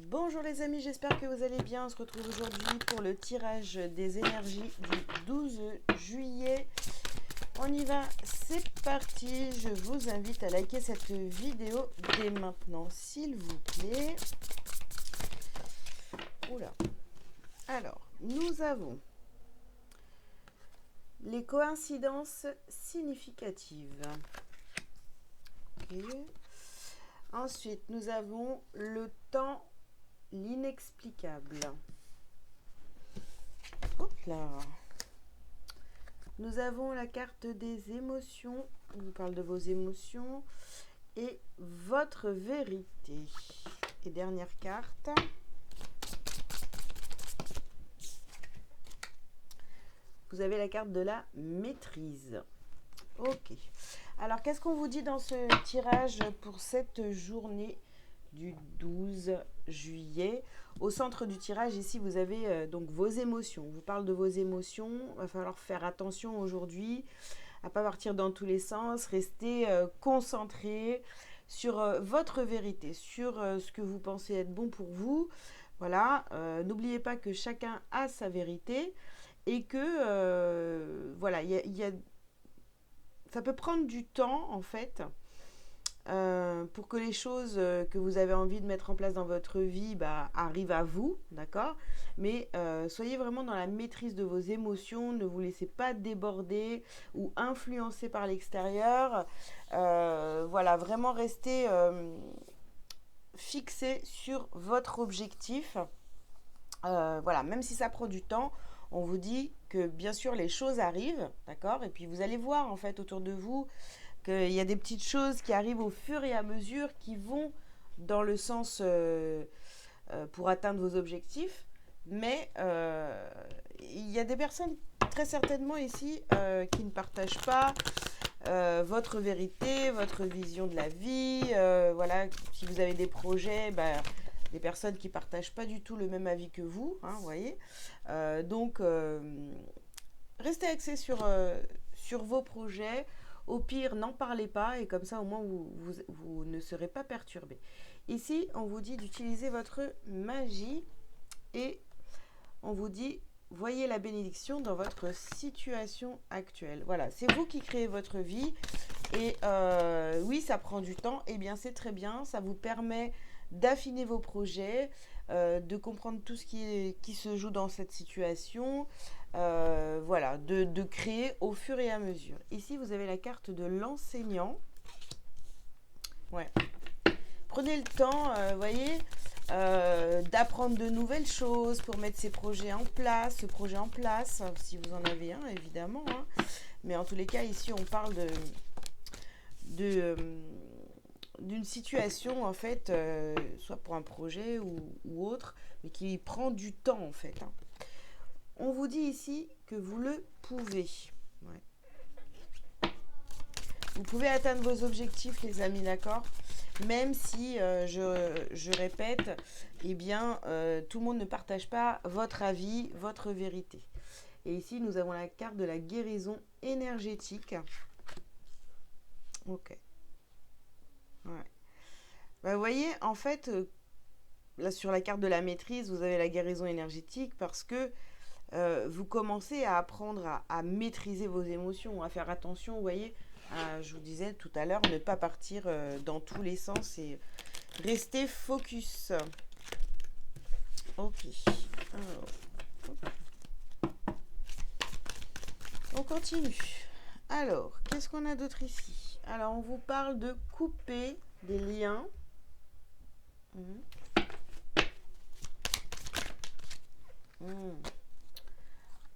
Bonjour les amis, j'espère que vous allez bien. On se retrouve aujourd'hui pour le tirage des énergies du 12 juillet. On y va, c'est parti. Je vous invite à liker cette vidéo dès maintenant, s'il vous plaît. Oula. Alors, nous avons les coïncidences significatives. Okay. Ensuite, nous avons le temps, l'inexplicable. Hop là. Nous avons la carte des émotions. On vous parle de vos émotions et votre vérité. Et dernière carte. Vous avez la carte de la maîtrise. Ok. Alors, qu'est-ce qu'on vous dit dans ce tirage pour cette journée du 12 juillet? Au centre du tirage, ici, vous avez donc vos émotions. On vous parle de vos émotions. Il va falloir faire attention aujourd'hui à ne pas partir dans tous les sens. Rester concentré sur votre vérité, sur ce que vous pensez être bon pour vous. Voilà. N'oubliez pas que chacun a sa vérité et que, voilà, ça peut prendre du temps, en fait, pour que les choses que vous avez envie de mettre en place dans votre vie arrivent à vous, d'accord? Mais soyez vraiment dans la maîtrise de vos émotions, ne vous laissez pas déborder ou influencer par l'extérieur. Voilà, vraiment restez fixé sur votre objectif. Voilà, même si ça prend du temps, on vous dit que bien sûr les choses arrivent, d'accord? Et puis vous allez voir en fait autour de vous qu'il y a des petites choses qui arrivent au fur et à mesure qui vont dans le sens pour atteindre vos objectifs. Mais il y a des personnes très certainement ici qui ne partagent pas votre vérité, votre vision de la vie. Voilà, si vous avez des projets, des personnes qui ne partagent pas du tout le même avis que vous, hein, vous voyez. Donc, restez axés sur vos projets. Au pire, n'en parlez pas et comme ça, au moins, vous ne serez pas perturbés. Ici, on vous dit d'utiliser votre magie et on vous dit, voyez la bénédiction dans votre situation actuelle. Voilà, c'est vous qui créez votre vie et oui, ça prend du temps. Eh bien, c'est très bien, ça vous permet d'affiner vos projets, de comprendre tout ce qui se joue dans cette situation, voilà, de créer au fur et à mesure. Ici, vous avez la carte de l'enseignant. Ouais. Prenez le temps, voyez, d'apprendre de nouvelles choses pour mettre ce projet en place, si vous en avez un, évidemment. Hein. Mais en tous les cas, ici, on parle d'une situation, en fait, soit pour un projet ou autre, mais qui prend du temps, en fait. Hein. On vous dit ici que vous le pouvez. Ouais. Vous pouvez atteindre vos objectifs, les amis, d'accord? Même si, je répète, eh bien, tout le monde ne partage pas votre avis, votre vérité. Et ici, nous avons la carte de la guérison énergétique. Ok. Ouais. Vous voyez, en fait, là, sur la carte de la maîtrise, vous avez la guérison énergétique parce que vous commencez à apprendre à maîtriser vos émotions, à faire attention, vous voyez, je vous disais tout à l'heure, ne pas partir dans tous les sens et rester focus. Ok. Alors, on continue. Alors, qu'est-ce qu'on a d'autre ici? Alors, on vous parle de couper des liens.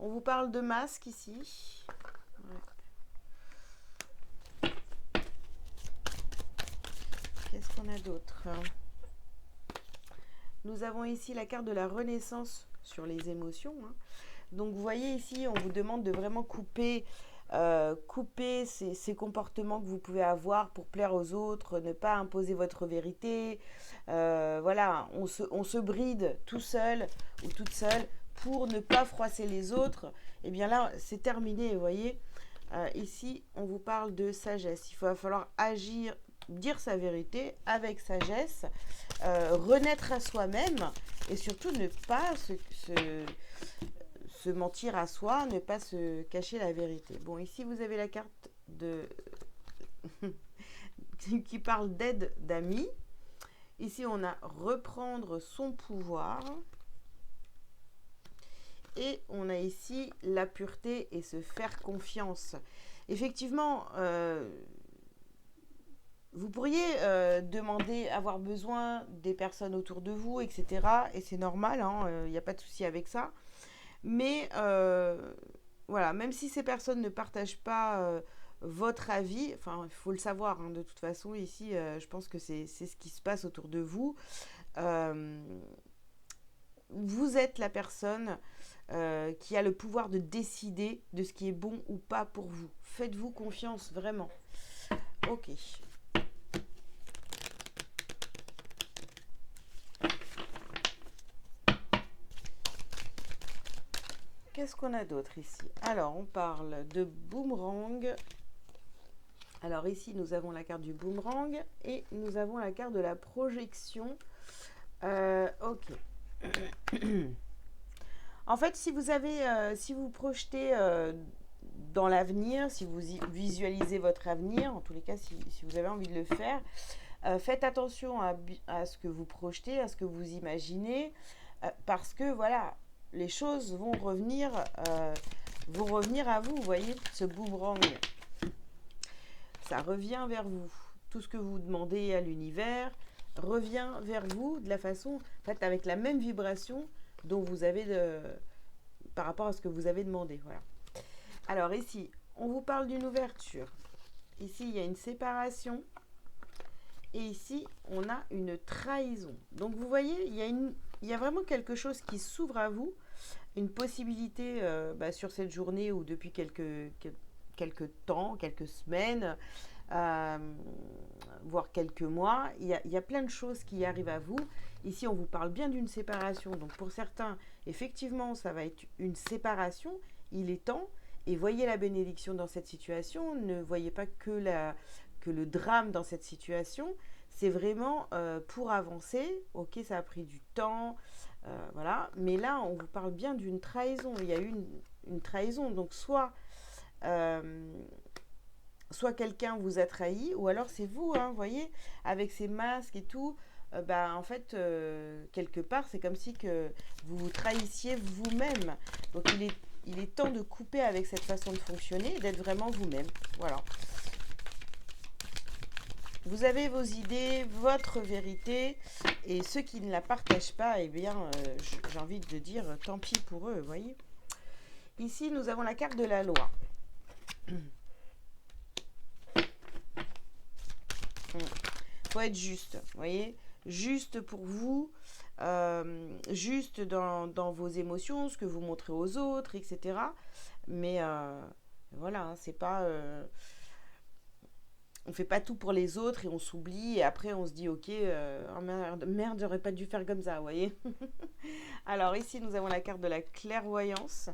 On vous parle de masque ici. Ouais. Qu'est-ce qu'on a d'autre? Nous avons ici la carte de la renaissance sur les émotions. Hein. Donc, vous voyez ici, on vous demande de vraiment couper ces comportements que vous pouvez avoir pour plaire aux autres, ne pas imposer votre vérité. Voilà, on se bride tout seul ou toute seule pour ne pas froisser les autres. Et bien là, c'est terminé, vous voyez. Ici, on vous parle de sagesse. Il va falloir agir dire sa vérité avec sagesse, renaître à soi-même et surtout ne pas se mentir à soi, ne pas se cacher la vérité. Bon, ici vous avez la carte de qui parle d'aide d'amis. Ici on a reprendre son pouvoir. Et on a ici la pureté et se faire confiance. Effectivement, vous pourriez demander, avoir besoin des personnes autour de vous, etc. Et c'est normal, il n'y a pas de souci avec ça. Mais voilà, même si ces personnes ne partagent pas votre avis, enfin, il faut le savoir, hein, de toute façon, ici, je pense que c'est ce qui se passe autour de vous. Euh, vous êtes la personne qui a le pouvoir de décider de ce qui est bon ou pas pour vous. Faites-vous confiance, vraiment. Ok. Qu'est-ce qu'on a d'autre ici? Alors, on parle de boomerang. Alors ici, nous avons la carte du boomerang et nous avons la carte de la projection. Ok. En fait, si vous projetez dans l'avenir, si vous visualisez votre avenir, en tous les cas, si vous avez envie de le faire, faites attention à ce que vous projetez, à ce que vous imaginez, parce que voilà, les choses vont revenir à vous. Vous voyez, ce boomerang, ça revient vers vous. Tout ce que vous demandez à l'univers revient vers vous de la façon, en fait, avec la même vibration dont vous avez par rapport à ce que vous avez demandé. Voilà. Alors ici, on vous parle d'une ouverture. Ici, il y a une séparation. Et ici, on a une trahison. Donc vous voyez, il y a vraiment quelque chose qui s'ouvre à vous, une possibilité sur cette journée ou depuis quelques temps, quelques semaines, euh, voire quelques mois. Il y a plein de choses qui arrivent à vous. Ici, on vous parle bien d'une séparation. Donc pour certains, effectivement, ça va être une séparation. Il est temps. Et voyez la bénédiction dans cette situation. Ne voyez pas que le drame dans cette situation. C'est vraiment pour avancer. Ok, ça a pris du temps. Voilà. Mais là, on vous parle bien d'une trahison. Il y a eu une trahison. Donc soit quelqu'un vous a trahi, ou alors c'est vous, vous voyez, avec ces masques et tout. En fait, quelque part, c'est comme si que vous vous trahissiez vous-même. Donc il est temps de couper avec cette façon de fonctionner et d'être vraiment vous-même. Voilà. Vous avez vos idées, votre vérité, et ceux qui ne la partagent pas, eh bien, j'ai envie de dire, tant pis pour eux, vous voyez. Ici, nous avons la carte de la loi. Faut être juste, vous voyez, juste pour vous, juste dans vos émotions, ce que vous montrez aux autres, etc. Mais voilà, c'est pas, on fait pas tout pour les autres et on s'oublie et après on se dit ok, oh merde, j'aurais pas dû faire comme ça, vous voyez. Alors ici nous avons la carte de la clairvoyance.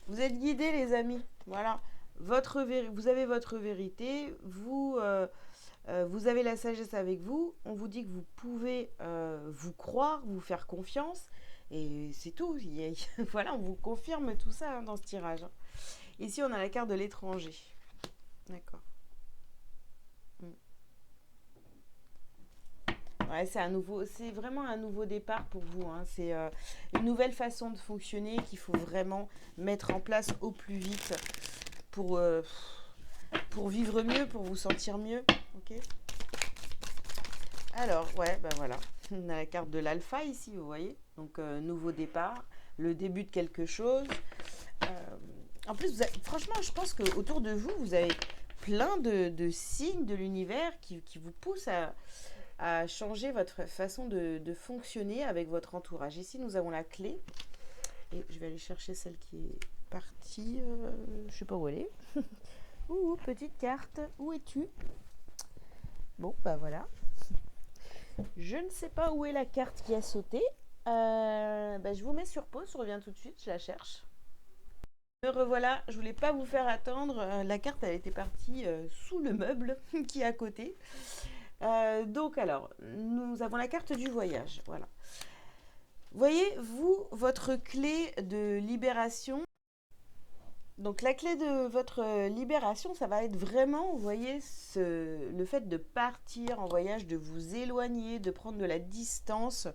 Vous êtes guidés les amis, voilà. Vous avez votre vérité, vous avez la sagesse avec vous, on vous dit que vous pouvez vous croire, vous faire confiance, et c'est tout. Voilà, on vous confirme tout ça dans ce tirage. Ici, on a la carte de l'étranger. D'accord. Ouais, c'est vraiment un nouveau départ pour vous. C'est une nouvelle façon de fonctionner qu'il faut vraiment mettre en place au plus vite pour, pour vivre mieux, pour vous sentir mieux. Ok. Alors, ouais, voilà. On a la carte de l'alpha ici, vous voyez. Donc, nouveau départ, le début de quelque chose. En plus, franchement, je pense qu'autour de vous, vous avez plein de signes de l'univers qui vous poussent à changer votre façon de fonctionner avec votre entourage. Ici, nous avons la clé. Et je vais aller chercher celle qui est partie. Je ne sais pas où elle est. Ouh, petite carte. Où es-tu? Bon, voilà. Je ne sais pas où est la carte qui a sauté. Je vous mets sur pause. Je reviens tout de suite. Je la cherche. Me revoilà, je voulais pas vous faire attendre. La carte, elle était partie sous le meuble qui est à côté. Donc alors, nous avons la carte du voyage. Voilà. Voyez, vous, votre clé de libération. Donc la clé de votre libération, ça va être vraiment, vous voyez, le fait de partir en voyage, de vous éloigner, de prendre de la distance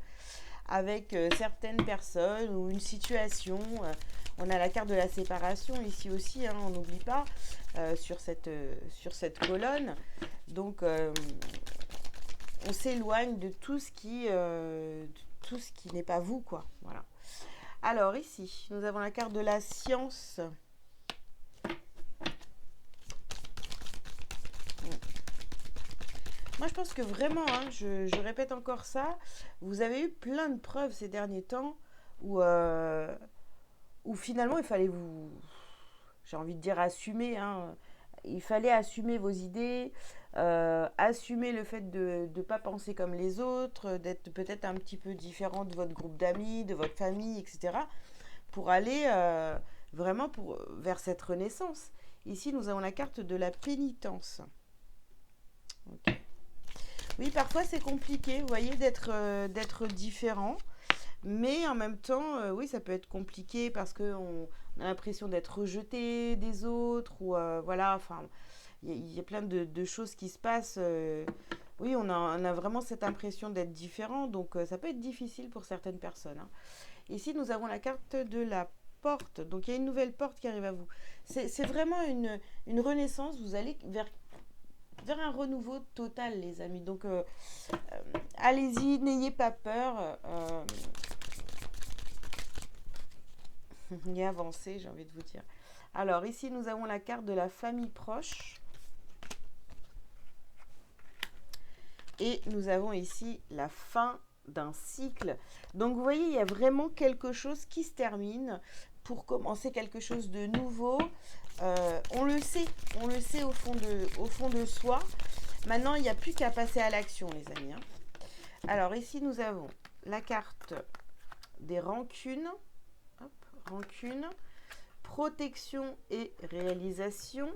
avec certaines personnes ou une situation. On a la carte de la séparation ici aussi, hein, on n'oublie pas, sur cette colonne. Donc on s'éloigne de tout ce qui n'est pas vous, quoi. Voilà. Alors ici, nous avons la carte de la science. Moi, je pense que vraiment, hein, je répète encore ça, vous avez eu plein de preuves ces derniers temps où, où finalement, il fallait vous, j'ai envie de dire assumer, hein, il fallait assumer vos idées, assumer le fait de ne pas penser comme les autres, d'être peut-être un petit peu différent de votre groupe d'amis, de votre famille, etc., pour aller vraiment vers cette renaissance. Ici, nous avons la carte de la pénitence. Ok. Oui, parfois c'est compliqué, vous voyez, d'être différent. Mais en même temps, oui, ça peut être compliqué parce qu'on a l'impression d'être rejeté des autres. Ou voilà, enfin, il y a plein de choses qui se passent. Oui, on a vraiment cette impression d'être différent. Donc ça peut être difficile pour certaines personnes, hein. Ici, nous avons la carte de la porte. Donc il y a une nouvelle porte qui arrive à vous. C'est vraiment une renaissance. Vous allez vers un renouveau total, les amis. Donc, allez-y, n'ayez pas peur. Et avancez, j'ai envie de vous dire. Alors, ici, nous avons la carte de la famille proche. Et nous avons ici la fin d'un cycle. Donc, vous voyez, il y a vraiment quelque chose qui se termine pour commencer quelque chose de nouveau. On le sait au fond de soi. Maintenant, il n'y a plus qu'à passer à l'action, les amis, hein. Alors ici, nous avons la carte des rancunes. Hop, rancune, protection et réalisation.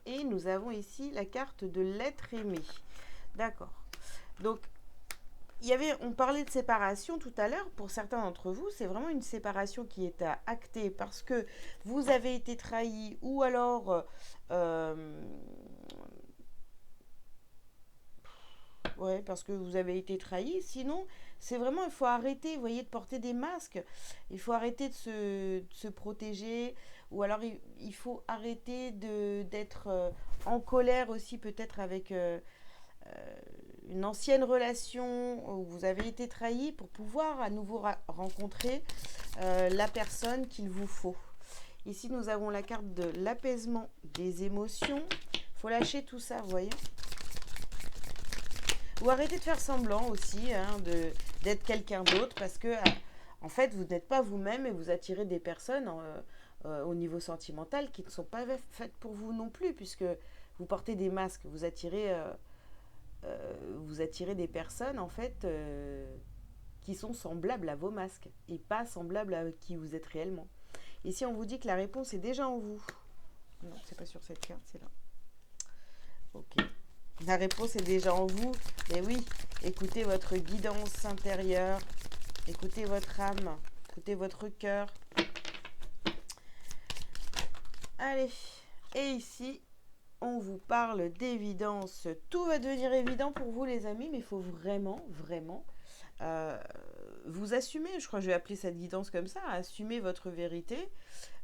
Et nous avons ici la carte de l'être aimé. D'accord. Donc, on parlait de séparation tout à l'heure. Pour certains d'entre vous, c'est vraiment une séparation qui est à acter parce que vous avez été trahi ou alors ouais, parce que vous avez été trahi. Sinon, c'est vraiment, il faut arrêter, vous voyez, de porter des masques. Il faut arrêter de se protéger. Ou alors, il faut arrêter d'être en colère aussi, peut-être avec une ancienne relation où vous avez été trahi pour pouvoir à nouveau rencontrer la personne qu'il vous faut. Ici, nous avons la carte de l'apaisement des émotions. Il faut lâcher tout ça, vous voyez. Ou arrêter de faire semblant aussi, hein, d'être quelqu'un d'autre parce que, en fait, vous n'êtes pas vous-même et vous attirez des personnes au niveau sentimental qui ne sont pas faites pour vous non plus, puisque vous portez des masques, vous attirez des personnes, en fait, qui sont semblables à vos masques et pas semblables à qui vous êtes réellement. Ici, on vous dit que la réponse est déjà en vous. Non, c'est pas sur cette carte, c'est là. Ok. La réponse est déjà en vous. Mais oui, écoutez votre guidance intérieure. Écoutez votre âme. Écoutez votre cœur. Allez. Et ici, on vous parle d'évidence. Tout va devenir évident pour vous, les amis, mais il faut vraiment, vraiment vous assumer. Je crois que je vais appeler cette guidance comme ça. Assumer votre vérité.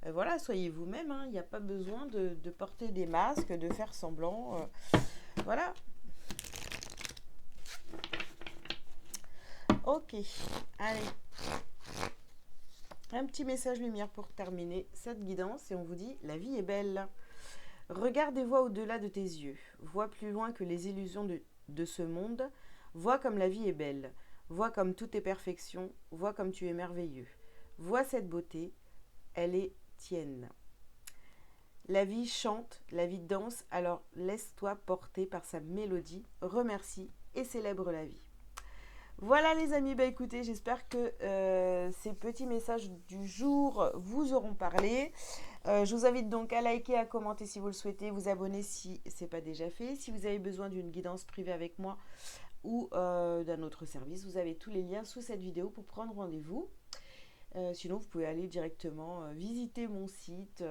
Voilà, soyez vous-même, hein. Il n'y a pas besoin de porter des masques, de faire semblant. Voilà. Ok, allez. Un petit message lumière pour terminer cette guidance et on vous dit la vie est belle. Regarde et vois au-delà de tes yeux. Vois plus loin que les illusions de ce monde. Vois comme la vie est belle. Vois comme tout est perfection. Vois comme tu es merveilleux. Vois cette beauté. Elle est tienne. La vie chante, la vie danse, alors laisse-toi porter par sa mélodie. Remercie et célèbre la vie. Voilà les amis, bah écoutez, j'espère que ces petits messages du jour vous auront parlé. Je vous invite donc à liker, à commenter si vous le souhaitez, vous abonner si ce n'est pas déjà fait. Si vous avez besoin d'une guidance privée avec moi ou d'un autre service, vous avez tous les liens sous cette vidéo pour prendre rendez-vous. Sinon, vous pouvez aller directement visiter mon site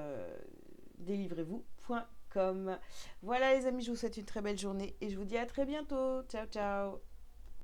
délivrez-vous.com. Voilà les amis, je vous souhaite une très belle journée et je vous dis à très bientôt. Ciao, ciao.